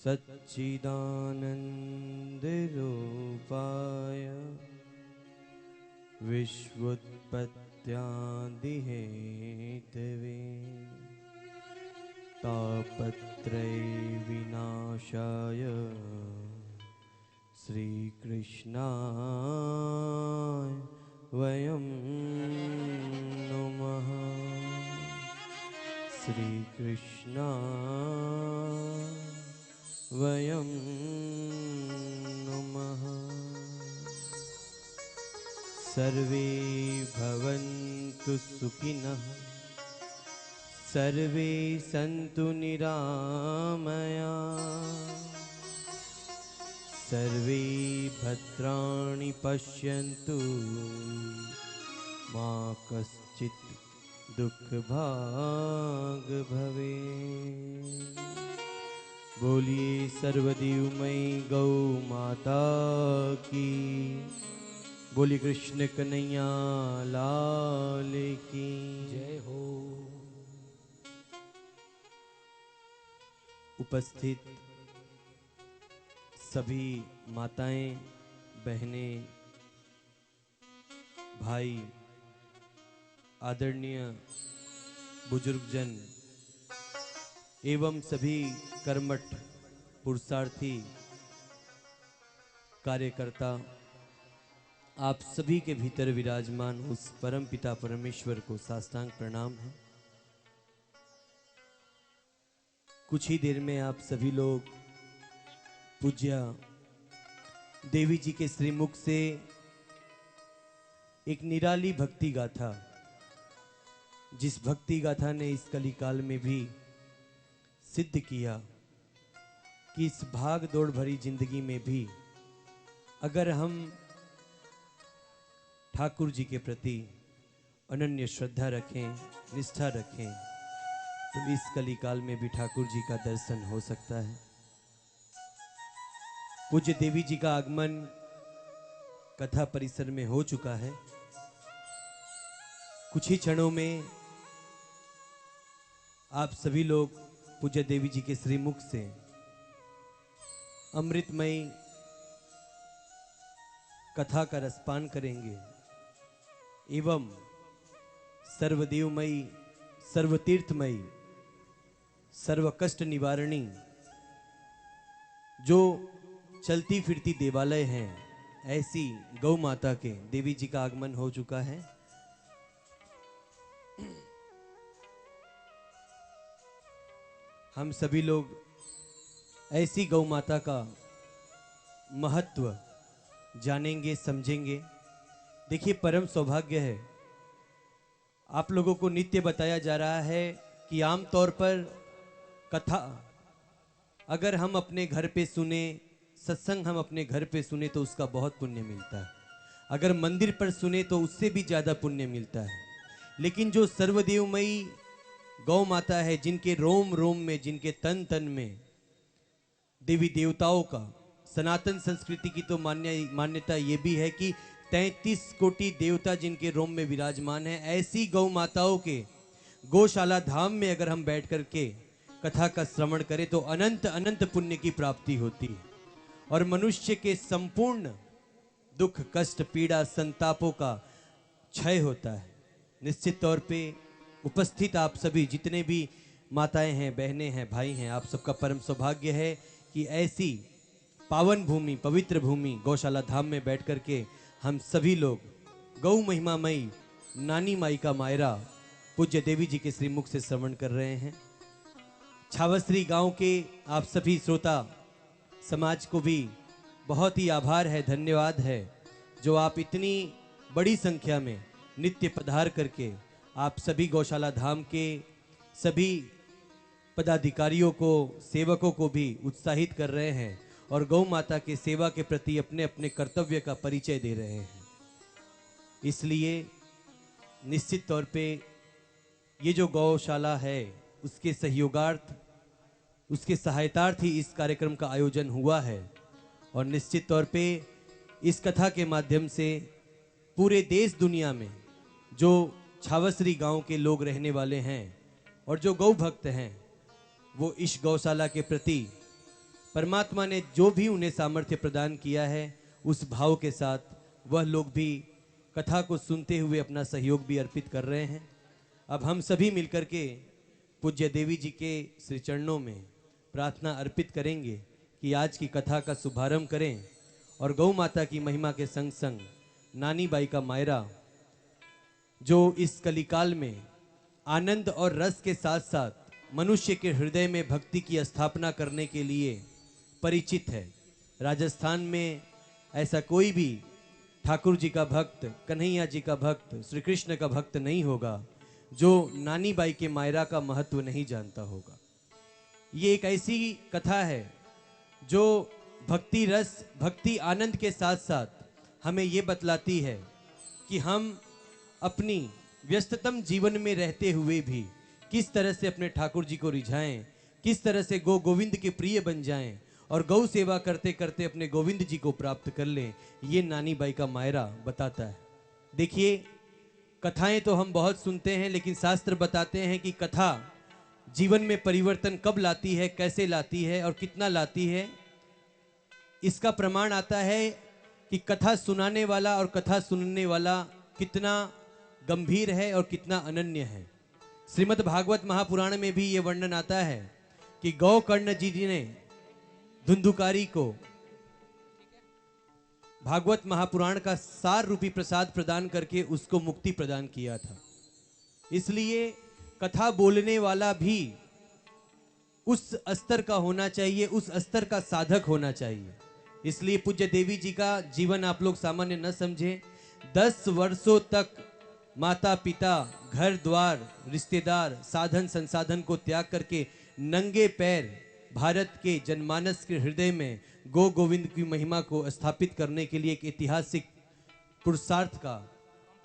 सच्चिदानन्दरूपाय विश्वोत्पत्त्यादिहेतवे तापत्रयविनाशाय श्रीकृष्णाय वयं नमः। श्रीकृष्णाय वयं नमः। सर्वे भवन्तु सुखिनः, सर्वे सन्तु निरामया, सर्वे भद्राणि पश्यन्तु मा कश्चित् दुःखभाग् भवेत्। बोलिए सर्वदेवमयी गौ माता की, बोलिए कृष्ण कन्हैया लाल की जय हो। उपस्थित सभी माताएं, बहनें, भाई, आदरणीय बुजुर्गजन एवं सभी कर्मठ पुरुषार्थी कार्यकर्ता, आप सभी के भीतर विराजमान उस परम पिता परमेश्वर को साष्टांग प्रणाम है। कुछ ही देर में आप सभी लोग पूज्य देवी जी के श्रीमुख से एक निराली भक्ति गाथा, जिस भक्ति गाथा ने इस कलिकाल में भी सिद्ध किया कि इस भाग दौड़ भरी जिंदगी में भी अगर हम ठाकुर जी के प्रति अनन्य श्रद्धा रखें, निष्ठा रखें, तो इस कलिकाल में भी ठाकुर जी का दर्शन हो सकता है। पूज्य देवी जी का आगमन कथा परिसर में हो चुका है। कुछ ही क्षणों में आप सभी लोग पूज्य देवी जी के श्रीमुख से अमृतमयी कथा का रसपान करेंगे एवं सर्वदेवमयी, सर्वतीर्थमयी, सर्व कष्ट निवारणी जो चलती फिरती देवालय हैं, ऐसी गौ माता के देवी जी का आगमन हो चुका है। हम सभी लोग ऐसी गौ माता का महत्व जानेंगे, समझेंगे। देखिए, परम सौभाग्य है, आप लोगों को नित्य बताया जा रहा है कि आमतौर पर कथा अगर हम अपने घर पे सुने, सत्संग हम अपने घर पे सुने तो उसका बहुत पुण्य मिलता है। अगर मंदिर पर सुने तो उससे भी ज्यादा पुण्य मिलता है। लेकिन जो सर्वदेवमयी गौ माता है, जिनके रोम रोम में, जिनके तन तन में देवी देवताओं का, सनातन संस्कृति की तो मान्यता ये भी है कि 33 कोटि देवता जिनके रोम में विराजमान है, ऐसी गौ माताओं के गौशाला धाम में अगर हम बैठ करके कथा का श्रवण करें तो अनंत अनंत पुण्य की प्राप्ति होती है और मनुष्य के संपूर्ण दुख, कष्ट, पीड़ा, संतापों का क्षय होता है। निश्चित तौर पे उपस्थित आप सभी जितने भी माताएं हैं, बहनें हैं, भाई हैं, आप सबका परम सौभाग्य है कि ऐसी पावन भूमि, पवित्र भूमि गौशाला धाम में बैठ करके हम सभी लोग गौ महिमामयी नानी माई का मायरा पूज्य देवी जी के श्रीमुख से श्रवण कर रहे हैं। छावसरी गांव के आप सभी श्रोता समाज को भी बहुत ही आभार है, धन्यवाद है, जो आप इतनी बड़ी संख्या में नित्य पधार करके आप सभी गौशाला धाम के सभी पदाधिकारियों को, सेवकों को भी उत्साहित कर रहे हैं और गौ माता के सेवा के प्रति अपने अपने कर्तव्य का परिचय दे रहे हैं। इसलिए निश्चित तौर पे ये जो गौशाला है उसके सहयोगार्थ, उसके सहायतार्थ ही इस कार्यक्रम का आयोजन हुआ है और निश्चित तौर पे इस कथा के माध्यम से पूरे देश दुनिया में जो छावसरी गांव के लोग रहने वाले हैं और जो गौ भक्त हैं, वो इस गौशाला के प्रति परमात्मा ने जो भी उन्हें सामर्थ्य प्रदान किया है उस भाव के साथ वह लोग भी कथा को सुनते हुए अपना सहयोग भी अर्पित कर रहे हैं। अब हम सभी मिलकर के पूज्य देवी जी के श्री चरणों में प्रार्थना अर्पित करेंगे कि आज की कथा का शुभारंभ करें और गौ माता की महिमा के संग संग नानी बाई का मायरा जो इस कलिकाल में आनंद और रस के साथ साथ मनुष्य के हृदय में भक्ति की स्थापना करने के लिए परिचित है। राजस्थान में ऐसा कोई भी ठाकुर जी का भक्त, कन्हैया जी का भक्त, श्री कृष्ण का भक्त नहीं होगा जो नानी बाई के मायरा का महत्व नहीं जानता होगा। ये एक ऐसी कथा है जो भक्ति रस, भक्ति आनंद के साथ साथ हमें ये बतलाती है कि हम अपनी व्यस्ततम जीवन में रहते हुए भी किस तरह से अपने ठाकुर जी को रिझाएं, किस तरह से गो गोविंद के प्रिय बन जाएं और गौ सेवा करते करते अपने गोविंद जी को प्राप्त कर लें। ये नानी बाई का मायरा बताता है। देखिए, कथाएं तो हम बहुत सुनते हैं, लेकिन शास्त्र बताते हैं कि कथा जीवन में परिवर्तन कब लाती है, कैसे लाती है और कितना लाती है। इसका प्रमाण आता है कि कथा सुनाने वाला और कथा सुनने वाला कितना गंभीर है और कितना अनन्य है। श्रीमद् भागवत महापुराण में भी ये वर्णन आता है कि गौकर्ण जी ने धुंधुकारी को भागवत महापुराण का सार रूपी प्रसाद प्रदान करके उसको मुक्ति प्रदान किया था। इसलिए कथा बोलने वाला भी उस स्तर का होना चाहिए, उस स्तर का साधक होना चाहिए। इसलिए पूज्य देवी जी का जीवन आप लोग सामान्य न समझें। 10 वर्षों तक माता पिता, घर द्वार, रिश्तेदार, साधन संसाधन को त्याग करके नंगे पैर भारत के जनमानस के हृदय में गो गोविंद की महिमा को स्थापित करने के लिए एक ऐतिहासिक पुरुषार्थ का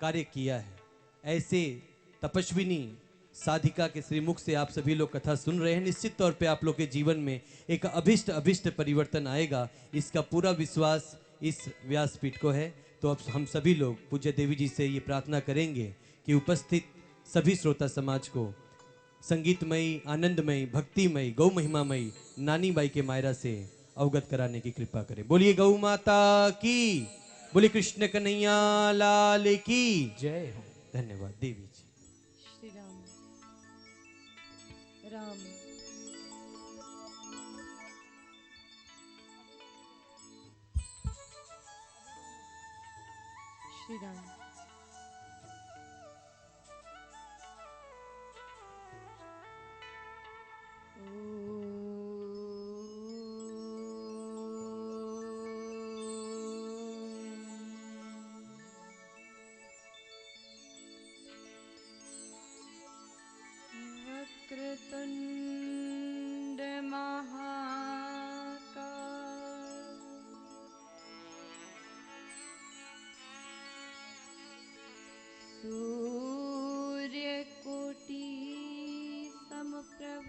कार्य किया है। ऐसे तपस्विनी साधिका के श्रीमुख से आप सभी लोग कथा सुन रहे हैं। निश्चित तौर पे आप लोग के जीवन में एक अभिष्ट परिवर्तन आएगा, इसका पूरा विश्वास इस व्यासपीठ को है। तो अब हम सभी लोग पूज्य देवी जी से ये प्रार्थना करेंगे कि उपस्थित सभी श्रोता समाज को संगीतमयी, आनंदमयी, भक्तिमयी, गौ महिमामयी नानी बाई के मायरा से अवगत कराने की कृपा करें। बोलिए गौ माता की, बोलिए कृष्ण कन्हैया लाल की जय हो। धन्यवाद देवी जी। श्री राम राम श्री राम। वक्रतुंड महाकाय सूर्यकोटि समप्रभ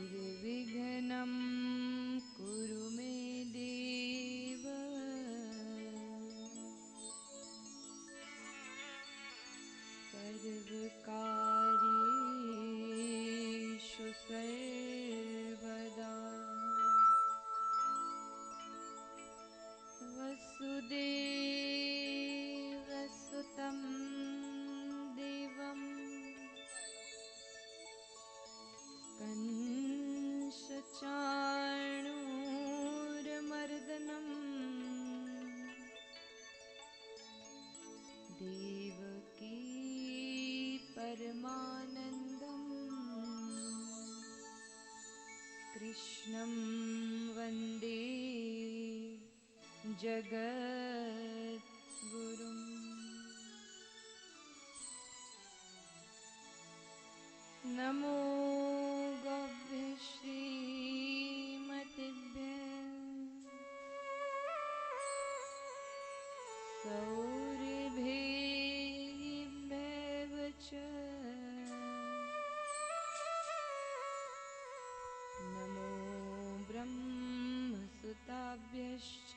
निर्विघ्नं कुरु मे देव सर्वकार्येषु सर्वदा। वसुदेवसुतं देवं कंसचाणूरमर्दनं देवकी परमानन्दं कृष्णं वन्दे जगद्गुरुम्। नमो गोभ्यः श्रीमतिभ्यः सौरभेभ्यः च नमो ब्रह्मसुताभ्यश्च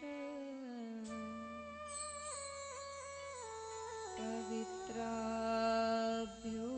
पवित्राभ्यो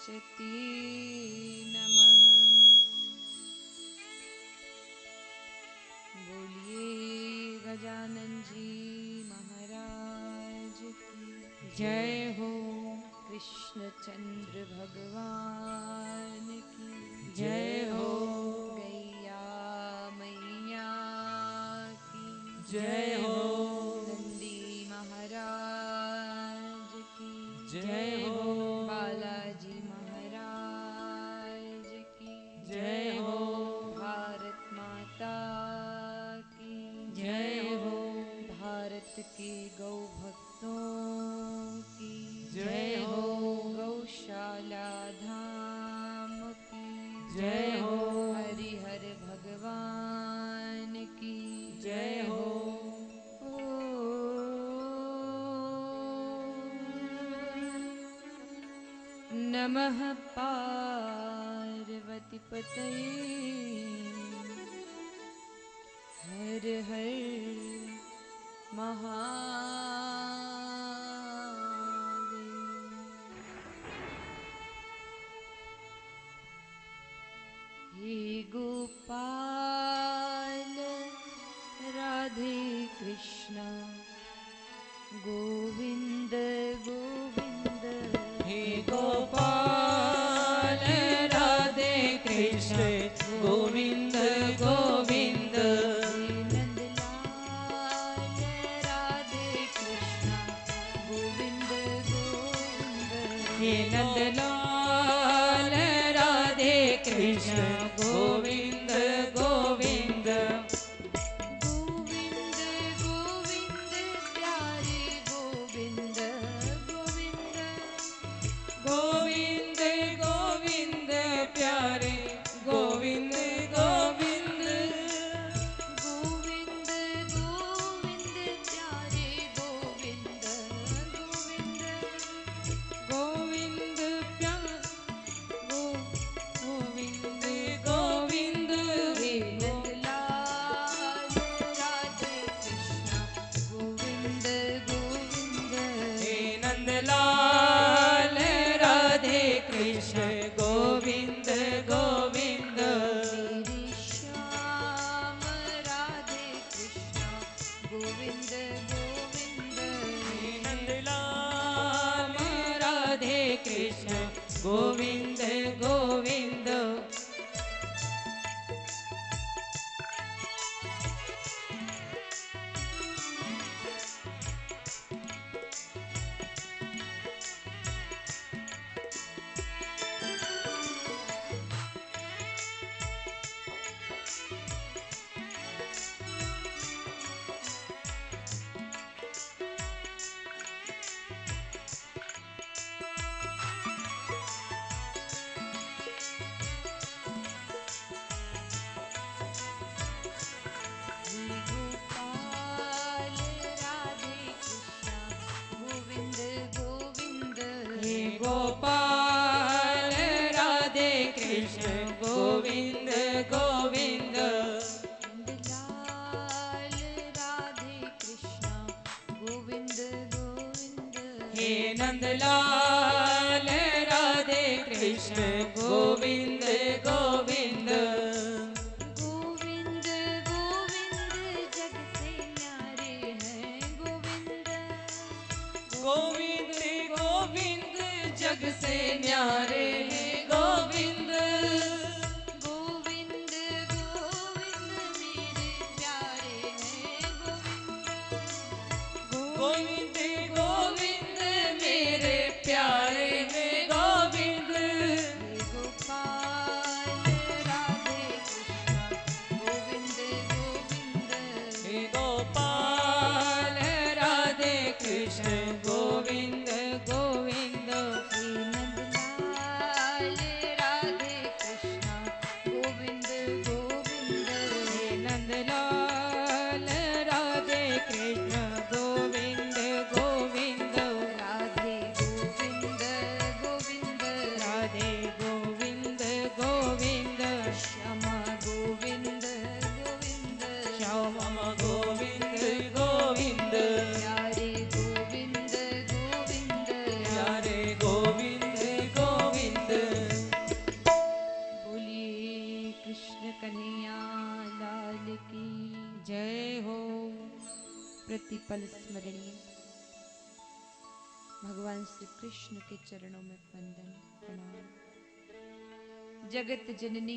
चती नमः। बोलिए गजानन जी महाराज की जय हो। कृष्णचंद्र भगवान की जय हो। गैया मैया की जय हो। नंदी महाराज की जय हो। बालाजी महाराज की जय हो। भारत माता की जय हो। भारत के गौ भक्तों की जय हो। गौशाला धाम की जय हो। हरिहर भगवान की जय हो। नमः पार्वती पतये हर हर महादेव। हे गोपाल राधे कृष्ण गोविंद गोविंद। हे गोपाल राधे कृष्ण गोविंद गोविंद। नंदलाल राधे कृष्ण गोविंद गोविंद। हे नंदलाल राधे कृष्ण गोविंद गोविंद। गोविंद गोविंद प्यारे गोविंद गोविंद। गोविंद गोविंद प्यारे गोविंद गोविंद। गोविंद गोविंद प्यारे गोविंद गोविंद। गोविंद प्यारे गोविंद गोविंद। हे नंदलाल राधे कृष्ण गोविंद गोविंद। हे नंदलाल राधे कृष्ण गोविंद गोविंद। मेरे श्याम राधे कृष्ण गोविंद गोविंद। हे नंदलाल राधे कृष्ण गोविंद गोविंद। हे गोपाल राधे कृष्ण गोविंद गोविंद। हे गोपाल राधे कृष्ण गोविंद गोविंद। नंदलाल राधे कृष्ण गोविंद गोविंद। हे नंदलाल राधे कृष्ण गोविंद गोविंद। गोविंद गोविंद जग से न्यारे हैं गोविंद। गोविंद गोविंद जग से न्यारे हैं गोविंद। गोविंद गोविंद मेरे प्यारे हैं गोविंद। गोविंद गोविंद मेरे प्यारे हैं गोविंद। हे गोपाल राधे कृष्ण गोविंद गोविंद। हे गोपाल राधे कृष्ण गोविंद गोविंद। हे नंदलाल राधे कृष्ण गोविंद गोविंद। हे नंदलाल राधे कृष्ण गोविंद गोविंद। राधे गोविंद गोविंद। राधे गोविंद गोविंद। श्यामा गोविंद गोविंद। श्याम गोविंद गोविंद। प्यारे गोविंद भगवान श्री कृष्ण के चरणों में वंदन प्रणाम। जगत जननी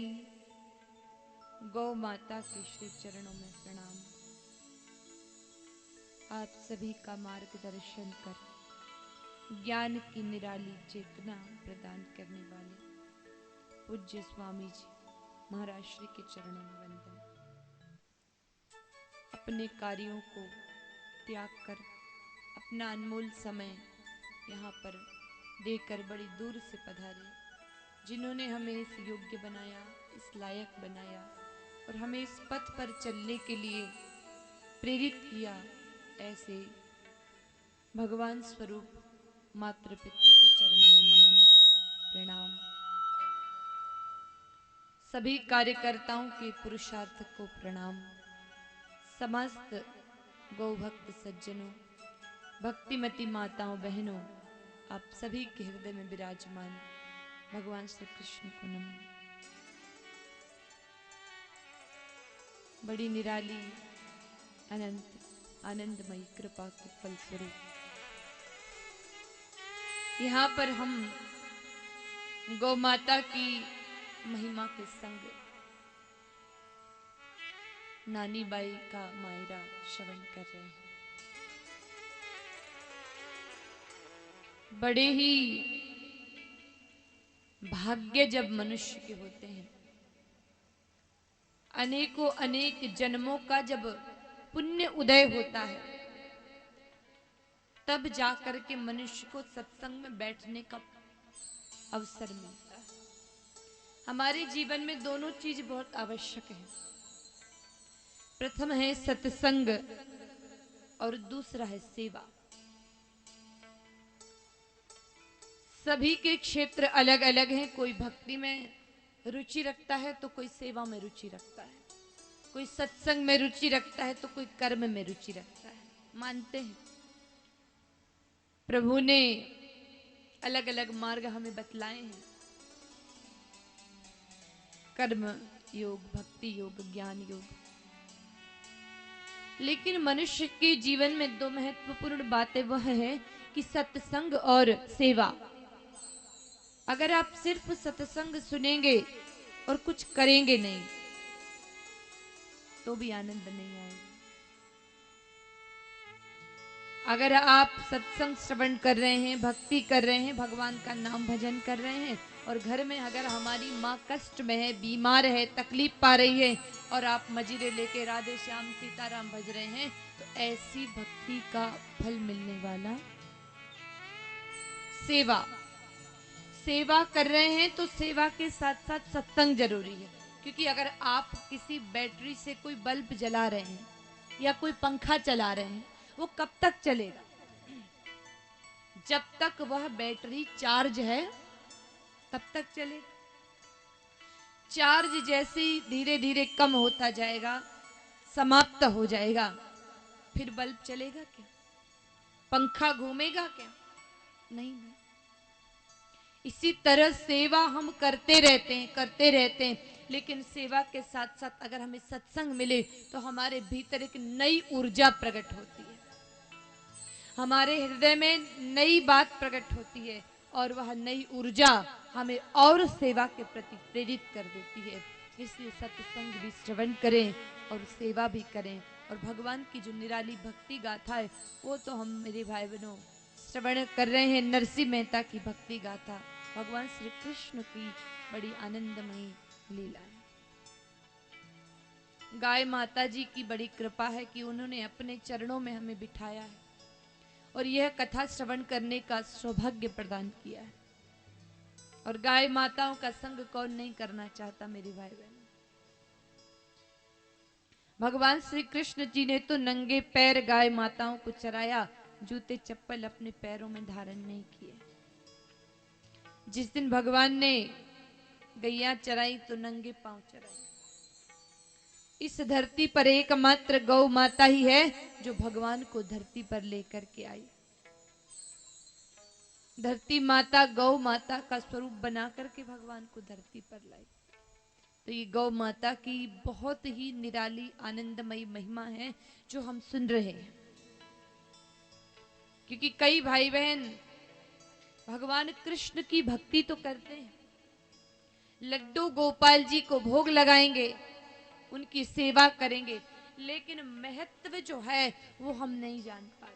गौ माता के श्री चरणों में प्रणाम। आप सभी का मार्गदर्शन कर ज्ञान की निराली चेतना प्रदान करने वाले पूज्य स्वामी जी महाराज श्री के चरणों में वंदन। अपने कार्यों को त्याग कर अपना अनमोल समय यहाँ पर देकर बड़ी दूर से पधारे, जिन्होंने हमें इस योग्य बनाया, इस लायक बनाया और हमें इस पथ पर चलने के लिए प्रेरित किया, ऐसे भगवान स्वरूप मातृ पितृ के चरणों में नमन प्रणाम। सभी कार्यकर्ताओं के पुरुषार्थ को प्रणाम। समस्त गौभक्त सज्जनों, भक्तिमती माताओं बहनों, आप सभी के हृदय में विराजमान भगवान श्री कृष्ण को नमन। बड़ी निराली अनंत आनंदमयी कृपा के फलस्वरूप यहाँ पर हम गौ माता की महिमा के संग नानी बाई का मायरा श्रवण कर रहे हैं। बड़े ही भाग्य जब मनुष्य के होते हैं, अनेकों अनेक जन्मों का जब पुण्य उदय होता है, तब जाकर के मनुष्य को सत्संग में बैठने का अवसर मिलता है। हमारे जीवन में दोनों चीज बहुत आवश्यक है। प्रथम है सत्संग और दूसरा है सेवा। सभी के क्षेत्र अलग अलग हैं। कोई भक्ति में रुचि रखता है तो कोई सेवा में रुचि रखता है, कोई सत्संग में रुचि रखता है तो कोई कर्म में रुचि रखता है। मानते हैं प्रभु ने अलग अलग मार्ग हमें बतलाए हैं, कर्म योग, भक्ति योग, ज्ञान योग। लेकिन मनुष्य के जीवन में दो महत्वपूर्ण बातें वह है कि सत्संग और सेवा। अगर आप सिर्फ सत्संग सुनेंगे और कुछ करेंगे नहीं तो भी आनंद नहीं आएगा। अगर आप सत्संग श्रवण कर रहे हैं, भक्ति कर रहे हैं, भगवान का नाम भजन कर रहे हैं और घर में अगर हमारी माँ कष्ट में है, बीमार है, तकलीफ पा रही है और आप मजीरे लेके राधे श्याम सीताराम भज रहे हैं, तो ऐसी भक्ति का फल मिलने वाला सेवा। सेवा कर रहे हैं तो सेवा के साथ साथ सत्संग जरूरी है। क्योंकि अगर आप किसी बैटरी से कोई बल्ब जला रहे हैं या कोई पंखा चला रहे हैं, वो कब तक चलेगा? जब तक वह बैटरी चार्ज है तब तक चलेगा। चार्ज जैसे ही धीरे धीरे कम होता जाएगा, समाप्त हो जाएगा, फिर बल्ब चलेगा क्या? पंखा घूमेगा क्या? नहीं। इसी तरह सेवा हम करते रहते हैं, लेकिन सेवा के साथ साथ अगर हमें सत्संग मिले तो हमारे भीतर एक नई ऊर्जा प्रकट होती है, हमारे हृदय में नई बात प्रकट होती है और वह नई ऊर्जा हमें और सेवा के प्रति प्रेरित कर देती है। इसलिए सत्संग भी श्रवण करें और सेवा भी करें। और भगवान की जो निराली भक्ति गाथा है वो तो हम मेरे भाई बहनों श्रवण कर रहे हैं। नरसिंह मेहता की भक्ति गाथा, भगवान श्री कृष्ण की बड़ी आनंदमयी लीला है। गाय माता जी की बड़ी कृपा है कि उन्होंने अपने चरणों में हमें बिठाया है और यह कथा श्रवण करने का सौभाग्य प्रदान किया है। और गाय माताओं का संग कौन नहीं करना चाहता मेरे भाई बहन। भगवान श्री कृष्ण जी ने तो नंगे पैर गाय माताओं को चराया, जूते चप्पल अपने पैरों में धारण नहीं किए। जिस दिन भगवान ने गैया चराई तो नंगे पांव चराई। इस धरती पर एकमात्र गौ माता ही है जो भगवान को धरती पर लेकर के आई। धरती माता गौ माता का स्वरूप बना करके भगवान को धरती पर लाई। तो ये गौ माता की बहुत ही निराली आनंदमयी महिमा है जो हम सुन रहे हैं। क्योंकि कई भाई बहन भगवान कृष्ण की भक्ति तो करते हैं, लड्डू गोपाल जी को भोग लगाएंगे, उनकी सेवा करेंगे, लेकिन महत्व जो है वो हम नहीं जान पा रहे।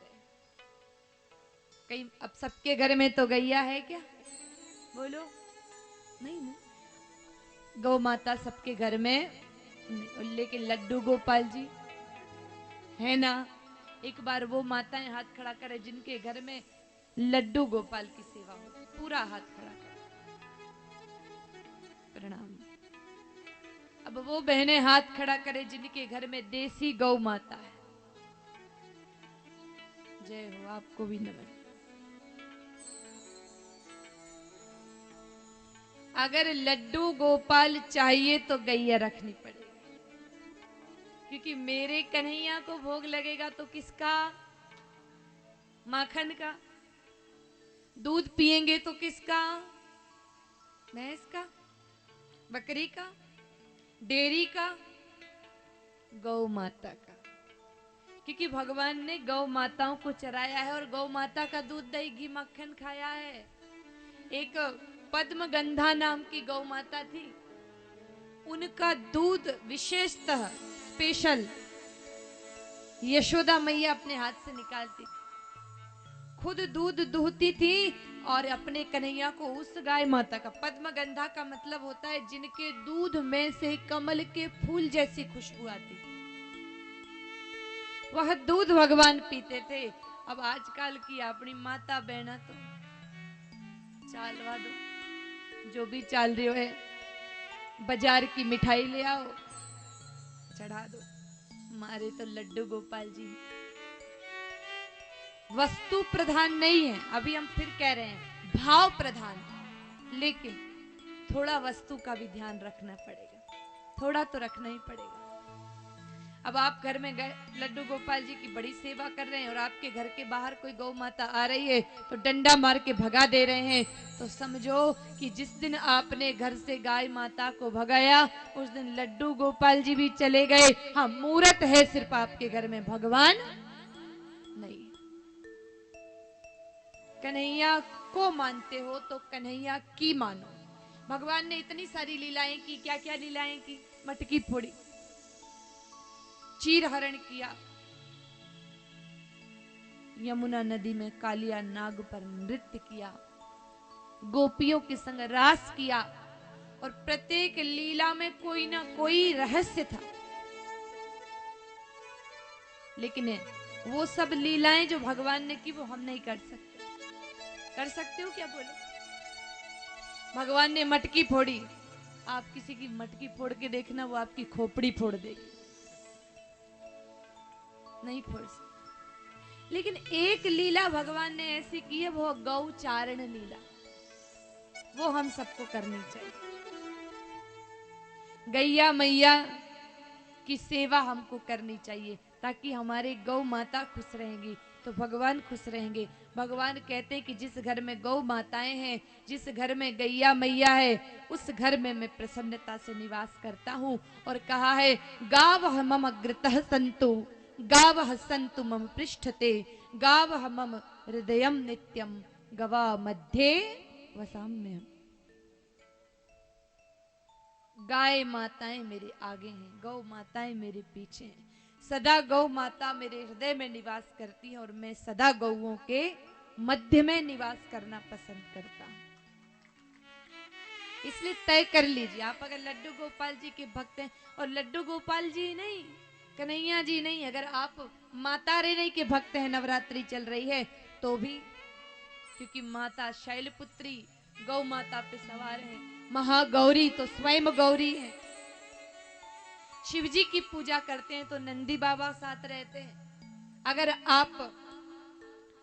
कहीं अब सबके घर में तो गैया है क्या? बोलो, नहीं ना, गौ माता सबके घर में नहीं, लेकिन लड्डू गोपाल जी है ना। एक बार वो माताएं हाथ खड़ा करें जिनके घर में लड्डू गोपाल की सेवा हो, पूरा हाथ खड़ा करें, प्रणाम। अब वो बहनें हाथ खड़ा करें जिनके घर में देसी गौ माता है। जय हो, आपको भी नमन। अगर लड्डू गोपाल चाहिए तो गैया रखनी पड़ेगी, क्योंकि मेरे कन्हैया को भोग लगेगा तो किसका? माखन का। दूध पिएंगे तो किसका? भैंस का, बकरी का, डेयरी का, गौ माता का। क्योंकि भगवान ने गौ माताओं को चराया है और गौ माता का दूध, दही, घी, मक्खन खाया है। एक पद्मगंधा नाम की गौ माता थी, उनका दूध विशेषतः स्पेशल यशोदा मैया अपने हाथ से निकालती थी, खुद दूध दूहती थी और अपने कन्हैया को उस गाय माता का, पद्मगंधा का मतलब होता है जिनके दूध में से कमल के फूल जैसी खुशबू आती थी, वह दूध भगवान पीते थे। अब आजकल की अपनी माता बहना तो चालवा दो, जो भी चाल रही हो है, बाजार की मिठाई ले आओ, चढ़ा दो। हमारे तो लड्डू गोपाल जी वस्तु प्रधान नहीं है, अभी हम फिर कह रहे हैं भाव प्रधान, लेकिन थोड़ा वस्तु का भी ध्यान रखना पड़ेगा, थोड़ा तो रखना ही पड़ेगा। अब आप घर में गए, लड्डू गोपाल जी की बड़ी सेवा कर रहे हैं और आपके घर के बाहर कोई गौ माता आ रही है तो डंडा मार के भगा दे रहे हैं, तो समझो कि जिस दिन आपने घर से गाय माता को भगाया उस दिन लड्डू गोपाल जी भी चले गए। हाँ, मूर्त है सिर्फ आपके घर में, भगवान नहीं। कन्हैया को मानते हो तो कन्हैया की मानो। भगवान ने इतनी सारी लीलाएं की, क्या क्या लीलाएं की? मटकी फोड़ी, चीर हरण किया, यमुना नदी में कालिया नाग पर नृत्य किया, गोपियों के संग रास किया, और प्रत्येक लीला में कोई ना कोई रहस्य था। लेकिन वो सब लीलाएं जो भगवान ने की वो हम नहीं कर सकते। कर सकते हो क्या? बोलो। भगवान ने मटकी फोड़ी, आप किसी की मटकी फोड़ के देखना, वो आपकी खोपड़ी फोड़ देगी, नहीं फोड़ सकते। लेकिन एक लीला भगवान ने ऐसी की है, वो गौ चारण लीला, वो हम सबको करनी चाहिए। गैया मैया की सेवा हमको करनी चाहिए, ताकि हमारे गौ माता खुश रहेंगी तो भगवान खुश रहेंगे। भगवान कहते हैं कि जिस घर में गौ माताएं हैं, जिस घर में गैया मैया है, उस घर में मैं प्रसन्नता से निवास करता हूं। और कहा है, गावः मम अग्रतः सन्तु, गावः सन्तु मम पृष्ठते, गावः मम हृदयं नित्यं, गवा मध्ये वसाम्यहम्। गाय माताएं मेरे आगे हैं, गौ माताएं मेरे पीछे हैं। सदा गौ माता मेरे हृदय में निवास करती है और मैं सदा गौओं के मध्य में निवास करना पसंद करता हूं। इसलिए तय कर लीजिए, आप अगर लड्डू गोपाल जी के भक्त हैं, और लड्डू गोपाल जी नहीं, कन्हैया जी नहीं, अगर आप माता रानी के भक्त हैं, नवरात्रि चल रही है तो भी, क्योंकि माता शैलपुत्री गौ माता पे सवार है, महागौरी तो स्वयं गौरी है। शिव जी की पूजा करते हैं तो नंदी बाबा साथ रहते हैं। अगर आप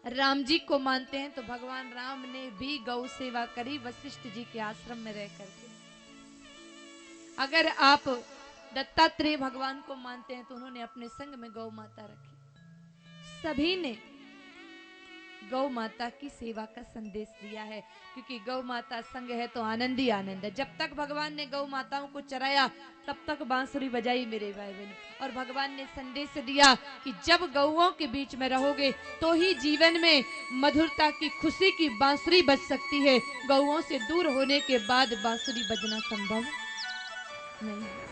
राम जी को मानते हैं तो भगवान राम ने भी गौ सेवा करी वशिष्ठ जी के आश्रम में रह करके। अगर आप दत्तात्रेय भगवान को मानते हैं तो उन्होंने अपने संग में गौ माता रखी। सभी ने गौ माता की सेवा का संदेश दिया है, क्योंकि गौ माता संग है तो आनंद ही आनंद है। जब तक भगवान ने गौ माताओं को चराया तब तक बांसुरी बजाई मेरे भाई बहन, और भगवान ने संदेश दिया कि जब गौओं के बीच में रहोगे तो ही जीवन में मधुरता की, खुशी की बांसुरी बज सकती है। गौओं से दूर होने के बाद बांसुरी बजना संभव नहीं है।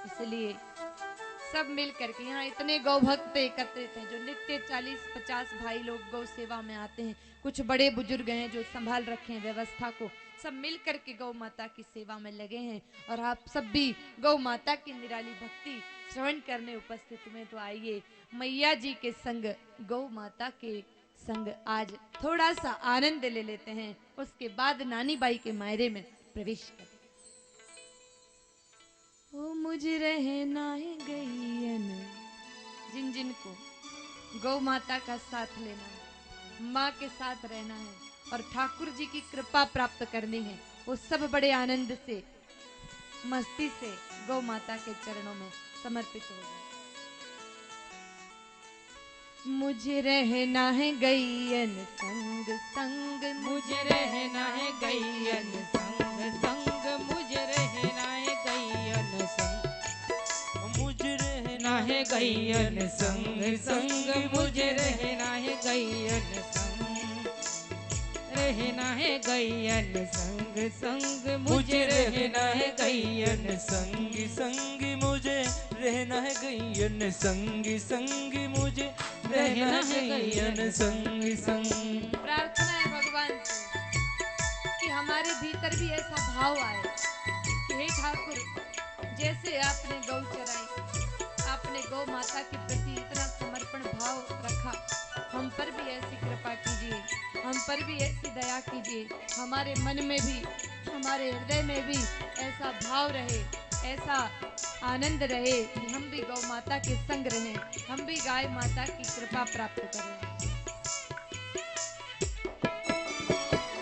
इसलिए सब मिल करके, यहाँ इतने गौ भक्त एकत्रित हैं जो नित्य 40-50 भाई लोग गौ सेवा में आते हैं। कुछ बड़े बुजुर्ग हैं जो संभाल रखे हैं व्यवस्था को। सब मिल करके गौ माता की सेवा में लगे हैं, और आप सब भी गौ माता की निराली भक्ति श्रवण करने उपस्थित हुए। तो आइए मैया जी के संग, गौ माता के संग आज थोड़ा सा आनंद ले लेते हैं। उसके बाद नानी बाई के मायरे में प्रवेश करें। ओ मुझ रहना है गैयन, जिन जिन को गौ माता का साथ लेना है, माँ के साथ रहना है और ठाकुर जी की कृपा प्राप्त करनी है, वो सब बड़े आनंद से, मस्ती से गौ माता के चरणों में समर्पित हो जाए। मुझे रहना है गैयन संग संग, मुझे रहना है गैयन संग संग, मुझे रहना है गैयन संग, मुझे रहना है गैयन संग संग, मुझे रहना है गैयन संग, रहना है गैयन संग संग, मुझे रहना है गैयन संग संग, मुझे रहना है गैयन संग संग, मुझे रहना है गैयन संग संग। प्रार्थना है भगवान से कि हमारे भीतर भी ऐसा भाव आए कि हे ठाकुर, जैसे आपने गौ चराई, आपने गौ माता के प्रति इतना समर्पण भाव रखा, हम पर भी ऐसी कृपा कीजिए, हम पर भी ऐसी दया कीजिए, हमारे मन में भी, हमारे हृदय में भी ऐसा भाव रहे, ऐसा आनंद रहे कि हम भी गौ माता के संग रहें, हम भी गाय माता की कृपा प्राप्त करें।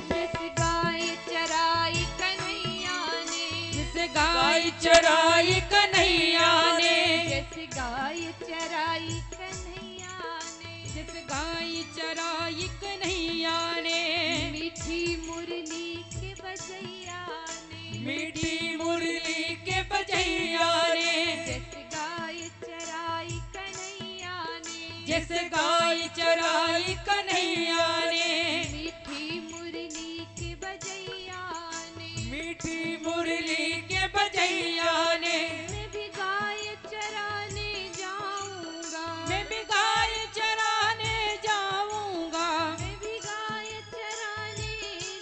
जैसे गाय चराई कन्हैया ने, जैसे गाय चराई कन्हैया ने, जैसे गाय चराई कन्हैया ने, जैसे गाय चराई कन्हैया ने, मीठी मुरली के बजैया ने, मीठी मुरली के बजैया ने, जैसे गाय चराई कन्हैया ने, जैसे गाय चराई कन्हैया ने, मीठी मुरली के बजैया ने, मीठी मुरली के बजैया ने, मैं भी गाय चराने जाऊंगा, मैं भी गाय चराने जाऊंगा, मैं भी गाय चराने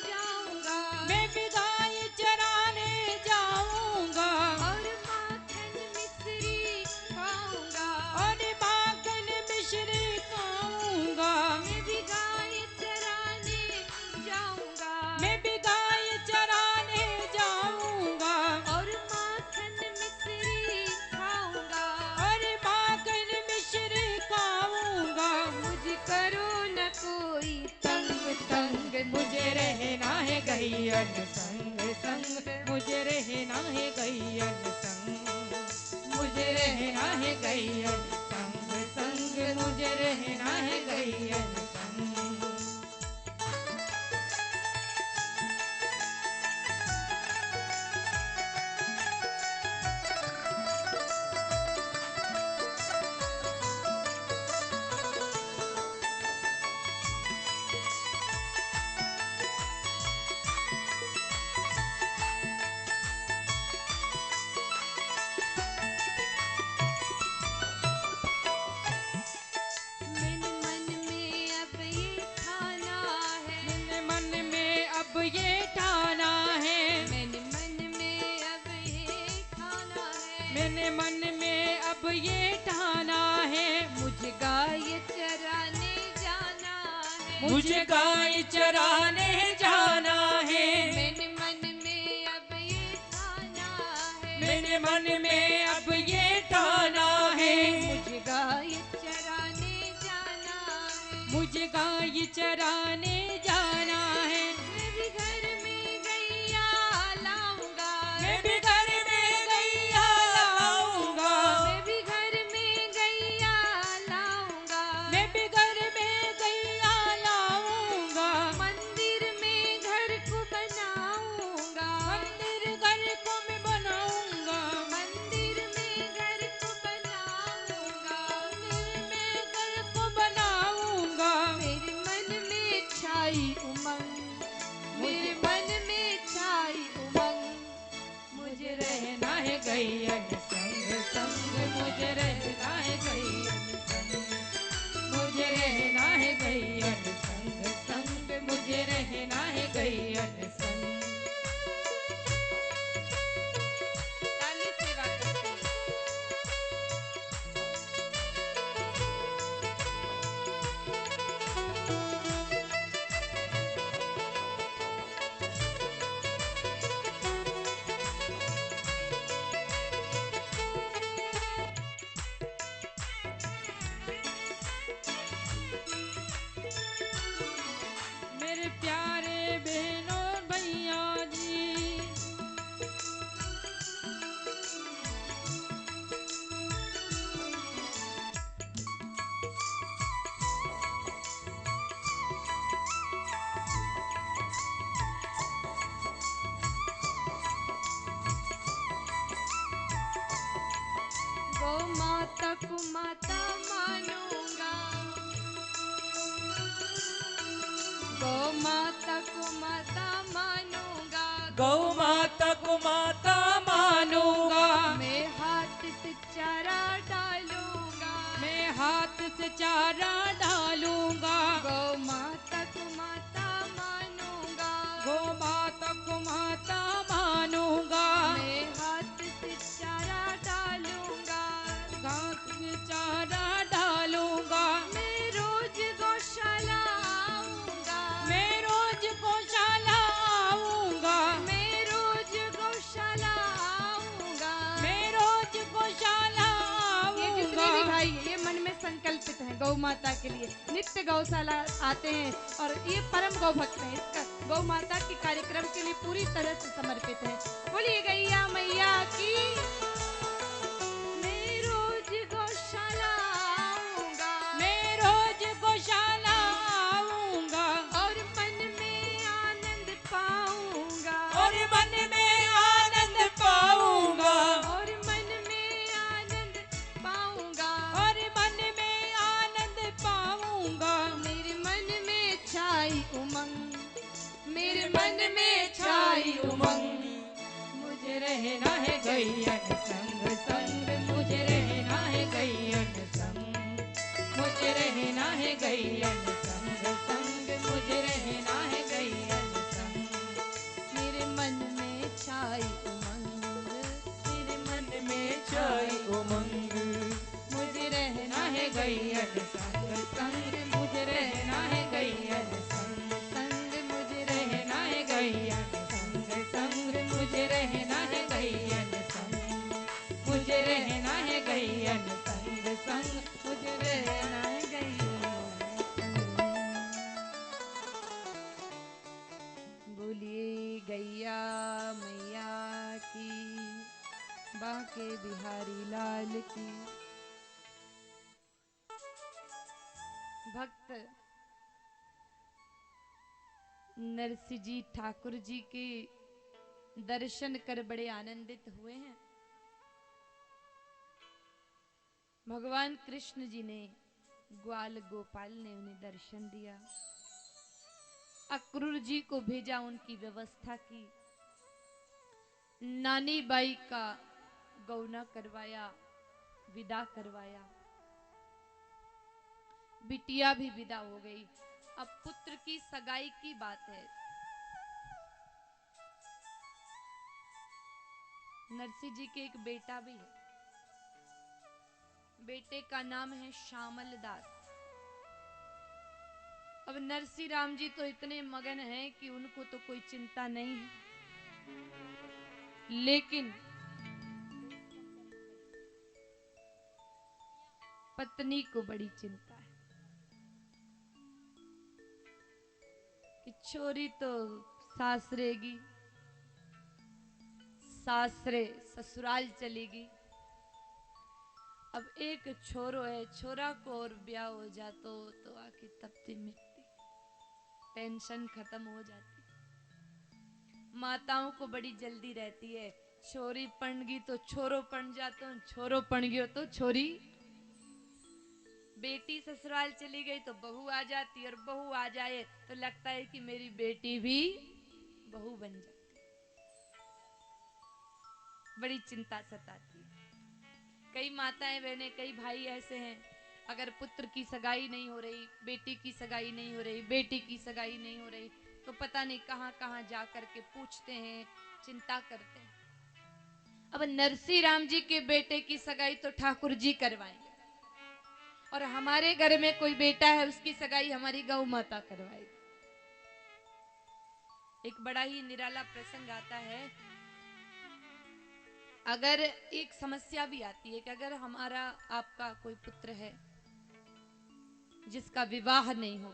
जाऊंगा, मैं भी गाय चराने जाऊंगा, और माखन मिश्री खाऊंगा, और माखन मिश्री खाऊंगा, मैं भी गाय चराने जाऊंगा, मैं भी गाय चराने जाऊंगा, और माखन मिश्री खाऊंगा, और माखन मिश्री खाऊंगा। मुझे करो न कोई तंग तंग, मुझे रहना है गैयन संग संग, मुझे रहना है गैयन संग, मुझे रहना है गैयन संग संग, मुझे रहना है गैयन संग। मेरे मन में अब ये ठाना है, मेरे मन में अब ये ठाना है, मेरे मन में अब ये ठाना है, मेरे मन में अब ये ठाना है, मुझे गाय चराने जाना है, मुझे गाय चराने जाना है, मेरे मन में अब ये ठाना है, मेरे मन में अब ये ठाना है, मुझे गाय चराने जाना है, मुझे गाय चराने जाना है, मैं भी घर में गैया लाऊंगा, मैं भी घर में गैया लाऊंगा, मैं भी घर में गैया लाऊंगा, मैं भी घर में गौ माता को माता मानूंगा, गौ माता को माता मानूंगा, गौ माता को माता मानूंगा, मैं हाथ से चारा डालूंगा, मैं हाथ से चारा डालूंगा, गौ माता को माता मानूंगा, गौ माता को माता मानूंगा, मैं हाथ से चारा डालूंगा, घास में चारा डालूंगा, मैं रोज गौशाला आऊंगा, मैं रोज गौशाला आऊंगा, मैं रोज गौशाला आऊंगा। मैं रोज गौशाला ये जितने भी आऊंगा। भाई ये मन में संकल्पित हैं गौ माता के लिए, नित्य गौशाला आते हैं और ये परम गौ भक्त हैं, इसका गौ माता के कार्यक्रम के लिए पूरी तरह से समर्पित है। बोलिए गैया मैया की। मैं रोज गौशाला आऊंगा, मैं रोज गौशाला आऊंगा, और मन में आनंद पाऊंगा, और मन में आनंद पाऊंगा, और मन में आनंद पाऊंगा, और मन में आनंद पाऊंगा। मेरे मन में छाई उमंग, मेरे मन में में छाई छाई उमंग। उमंग, मुझे रहना है गैयन संग संग, मुझे रहना है गैयन संग, मुझे रहना है गैयन संग संग, मुझे रहना है गैयन संग, मेरे मन में छाई उमंग, मेरे मन में छाई उमंग, मुझे रहना है गैयन संग संग, मुझे रहना है गैयन संग संग मुझे रहना है गैयन संग संग, मुझे रहना है गैयन संग, मुझे रहना है गैयन संग संग, मुझे रहना है बोलिए गैया मैया की, बांके बिहारी लाल की। भक्त नरसिंह जी ठाकुर जी के दर्शन कर बड़े आनंदित हुए हैं। भगवान कृष्ण जी ने, ग्वाल गोपाल ने उन्हें दर्शन दिया। अक्रूर जी को भेजा, उनकी व्यवस्था की। नानी बाई का गौना करवाया, विदा करवाया। बिटिया भी विदा हो गई। अब पुत्र की सगाई की बात है। नरसिंह जी के एक बेटा भी है। बेटे का नाम है श्यामल दास। अब नरसिंह राम जी तो इतने मगन हैं कि उनको तो कोई चिंता नहीं है, लेकिन पत्नी को बड़ी चिंता है कि छोरी तो सासरेगी, सासरे ससुराल चलेगी। अब एक छोरो है, छोरा को और ब्याह हो जातो तो आखिर तपती मिटती, टेंशन खत्म हो जाती। माताओं को बड़ी जल्दी रहती है, छोरी पणगी तो छोरो पण जातो, छोरो पण गयो तो छोरी। बेटी ससुराल चली गई तो बहू आ जाती, और बहू आ जाए तो लगता है कि मेरी बेटी भी बहू बन जाती। बड़ी चिंता सताती है। कई माताएं बहनें, कई भाई ऐसे हैं, अगर पुत्र की सगाई नहीं हो रही, बेटी की सगाई नहीं हो रही, बेटी की सगाई नहीं हो रही, तो पता नहीं कहां कहां जा करके पूछते हैं, चिंता करते हैं। अब नरसिंह राम जी के बेटे की सगाई तो ठाकुर जी करवाएंगे, और हमारे घर में कोई बेटा है, उसकी सगाई हमारी गौ माता करवाएगी। एक बड़ा ही निराला प्रसंग आता है। अगर एक समस्या भी आती है कि अगर हमारा आपका कोई पुत्र है जिसका विवाह नहीं हो